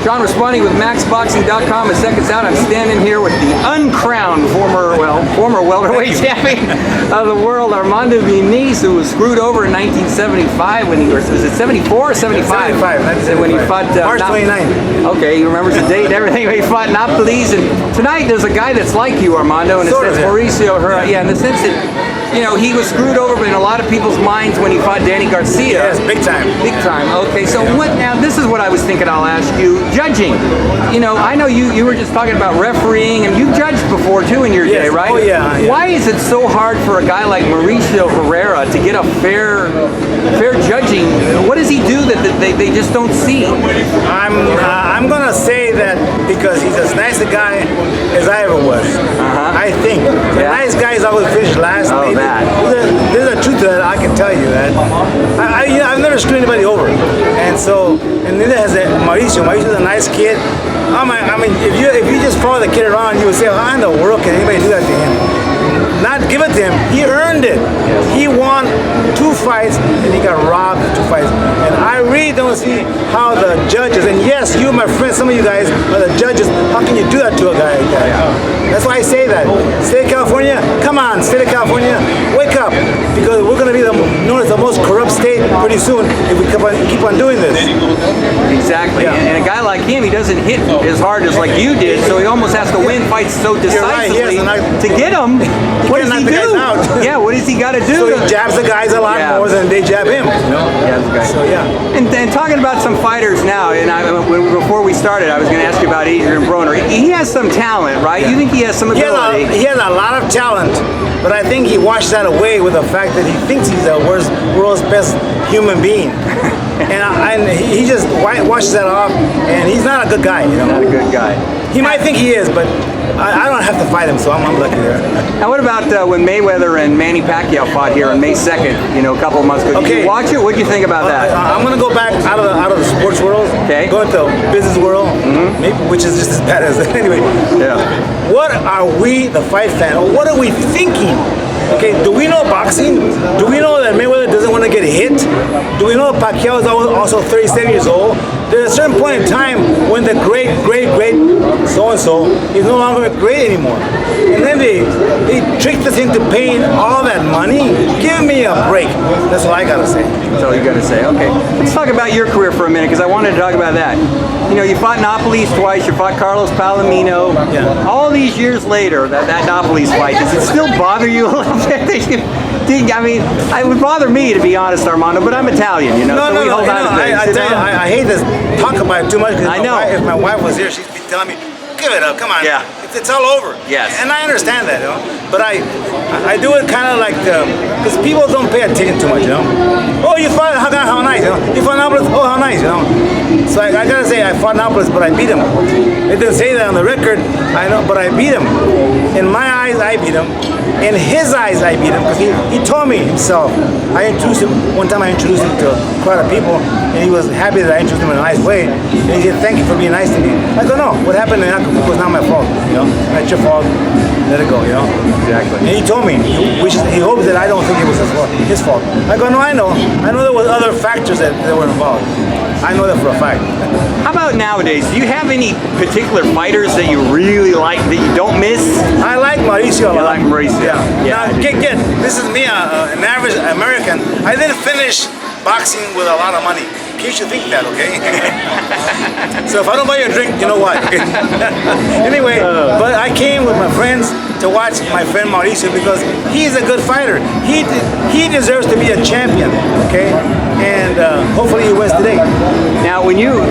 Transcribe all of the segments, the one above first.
John Raspani with MaxBoxing.com and SecondsOut. I'm standing here with the uncrowned former welterweight champion of the world, Armando Muniz, who was screwed over in 1975 when he was it 74 or 75? 75. When he fought March 29. Okay, he remembers the date and everything. He fought Napoles, and tonight there's a guy that's like you, Armando, in the sense Mauricio Herrera. Yeah, in the sense that, you know, he was screwed over in a lot of people's minds when he fought Danny Garcia. Yes, big time. Big time. Okay, so what now? This is what I was thinking. I'll ask you. Judging. You know, I know you were just talking about refereeing, and you've judged before too in your day, right? Oh yeah. Why is it so hard for a guy like Mauricio Herrera to get a fair judging? What does he do that they just don't see? I'm gonna say that because he's as nice a guy as I ever was. I think the nice guys always finish last. Oh, that. There's a truth to that. I can tell you that. I've never screwed anybody over, and neither has Mauricio. Mauricio's a nice kid. I mean, if you just follow the kid around, you would say, how in the world can anybody do that to him? Not give it to him. He earned it. He won 2 fights and he got robbed of 2 fights. And I really don't see how the judges, and yes, you, my friends, some of you guys are the judges, how can you do that to a guy like that? That's why I say that. State of California, come on, state of California, wake up. Because we're going to be known as the most corrupt state pretty soon if we keep on doing this. Exactly. Yeah. And a guy like him, he doesn't hit as hard as like you did, so he almost has to win fights so decisively to get him. What does he do? Yeah, what does he got to do? So he jabs the guys a lot more than they jab him. So yeah. And then talking about some fighters now, and before we started, I was going to ask you about Adrien Broner. He has some talent, right? You think he has some ability? He has a lot of talent, but I think he washes that away with the fact that he thinks he's the world's best human being. and he just washes that off, and he's not a good guy. You know? Not a good guy. He might think he is, but I don't have to fight him, so I'm lucky there. Now, what about when Mayweather and Manny Pacquiao fought here on May 2nd? You know, a couple of months ago. Did you watch it? What do you think about that? I'm going to go back out of the sports world. Okay. Go into the business world, maybe, which is just as bad as anyway. Yeah. What are we, the fight fan, or what are we thinking? Okay, do we know boxing? Do we know that Mayweather doesn't want to get hit? Do we know Pacquiao is also 37 years old? There's a certain point in time when the great so-and-so is no longer great anymore. And then they tricked us into paying all that money? Give me a break. That's all I got to say. That's all you got to say. Okay. Let's talk about your career for a minute, because I wanted to talk about that. You know, you fought Napoles twice. You fought Carlos Palomino. Yeah. All these years later, that Napoles fight, does it still bother you a little bit? I mean, it would bother me, to be honest, Armando, but I'm Italian, you know, so we hold on to things. I hate to talk about it too much, because if my wife was here, she'd be telling me, give it up, come on. Yeah. It's all over. Yes. And I understand that, you know, but I do it kind of like, because people don't pay attention too much, you know. Oh, you fought, how nice, you know. You fought Napoles, oh, how nice, you know. So I gotta say, I fought Napoles, but I beat him. It didn't say that on the record, I know, but I beat him. In my eyes, I beat him. In his eyes, I beat him, because he told me himself. One time I introduced him to a crowd of people, and he was happy that I introduced him in a nice way. And he said, thank you for being nice to me. I go, no, what happened in Acapulco was not my fault, you know. That's your fault. Let it go, you know. Exactly. And he told me, he hopes that I don't think it was his fault. I go, no, I know. I know there was other factors that were involved. I know that for a fact. How about nowadays? Do you have any particular fighters that you really like that you don't miss? I like Mauricio a lot. You like Mauricio? Yeah. Now, get, this is me, an average American. I didn't finish boxing with a lot of money. In case you think that, okay? So if I don't buy you a drink, you know what? Anyway, but I came with my friends to watch my friend Mauricio because he's a good fighter. He deserves to be a champion, okay? And hopefully he wins today. Now,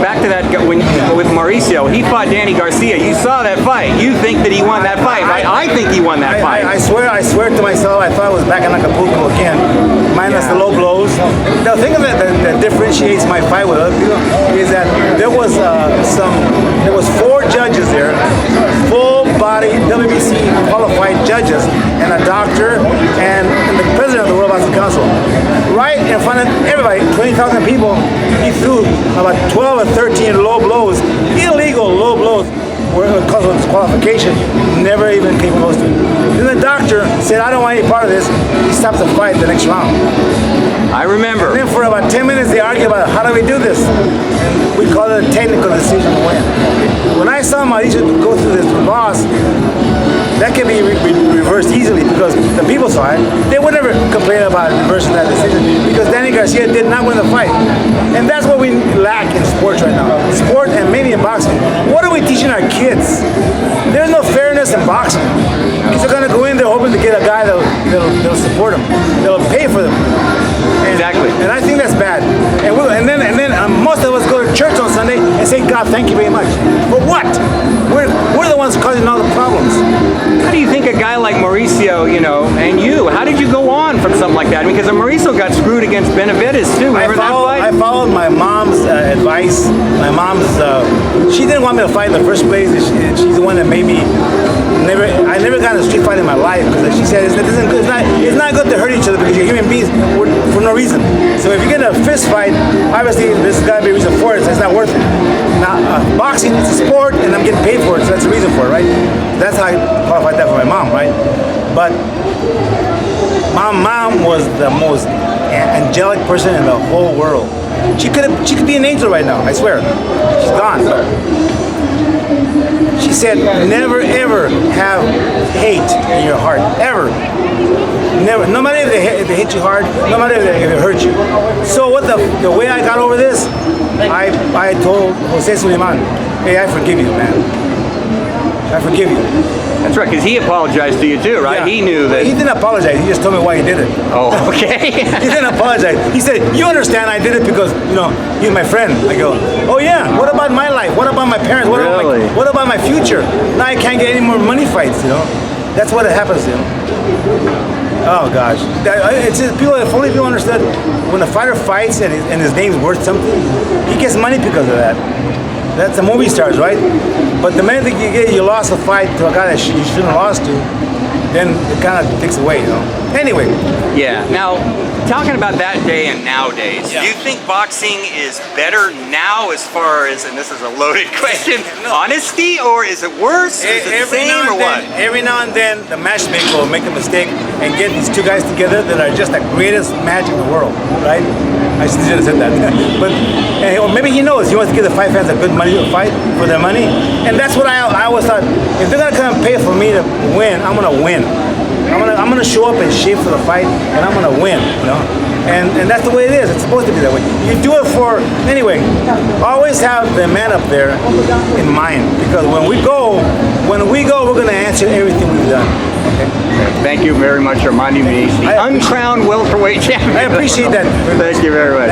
back to that, with Mauricio, he fought Danny Garcia. You saw that fight. You think that he won that fight, right? I think he won that fight. I swear to myself, I thought I was back in Acapulco again, minus the low blows. The thing that differentiates my fight with other people is that there was 4 judges there, full-body WBC qualified judges, and a doctor, and the president of the World Boxing Council. Right in front of everybody, 20,000 people, he threw about 12 or 13 low blows, illegal low blows, because of disqualification, never even came close to it. Then the doctor said, I don't want any part of this. He stopped the fight the next round. I remember. And then for about 10 minutes, they argue about how do we do this. And we call it a technical decision to win. When I saw Mauricio go through this loss, that can be reversed easily because the people saw it. They would never complain about reversing that decision because Danny Garcia did not win the fight. And that's what we lack in sports right now. Sport and maybe in boxing. What are we teaching our kids? There's no fairness in boxing. Kids are going to go in there hoping to get a guy that'll support them. That'll pay for them. Exactly. And I think that's bad. And then most of us go to church on Sunday and say, God, thank you very much. For what? We're the ones causing all the problems. How do you think a guy like Mauricio, and you, how did you go on from something like that? Because Mauricio got screwed against Benavides too. Remember that fight? I followed my mom's advice. My mom's, she didn't want me to fight in the first place. She's the one that made me I never got in a street fight in my life because she said it's not good to hurt each other because you're human beings for no reason. So if you get in a fist fight, obviously there's got to be a reason for it, so it's not worth it. Now, boxing is a sport and I'm getting paid for it, so that's the reason for it, right? That's how I qualified that for my mom, right? But my mom was the most angelic person in the whole world. She could be an angel right now, I swear. She's gone. But she said, never ever have hate in your heart, ever. Never. No matter if they hit you hard, no matter if it hurt you. So the way I got over this, I told Jose Suleiman, hey, I forgive you, man. I forgive you. That's right, because he apologized to you too, right? Yeah. He knew that. He didn't apologize. He just told me why he did it. Oh, okay. He didn't apologize. He said, you understand I did it because, you're my friend. I go, oh yeah, what about my life? What about my parents? What about my future? Now I can't get any more money fights, That's what happens, Oh gosh. It's just, if only people understood, when a fighter fights and his name's worth something, he gets money because of that. That's the movie stars, right? But the minute you lost a fight to a guy that you shouldn't have lost to, then it kind of takes away, Anyway. Yeah. Now, talking about that day and nowadays, do you think boxing is better now as far as, and this is a loaded question, honesty, or is it worse? Is it the same or what? Every now and then, the matchmaker will make a mistake and get these two guys together that are just the greatest match in the world, right? I should have said that. But or maybe he knows. He wants to give the fight fans a good money to fight for their money. And that's what I always thought. If they're going to come and pay for me to win, I'm going to win. I'm gonna show up and shape for the fight, and I'm gonna win, And that's the way it is. It's supposed to be that way. You do it for anyway. Always have the man up there in mind because when we go, we're gonna answer everything we've done. Okay. Thank you very much, Armando Muniz, the uncrowned welterweight champion. I appreciate that. Thank you very much.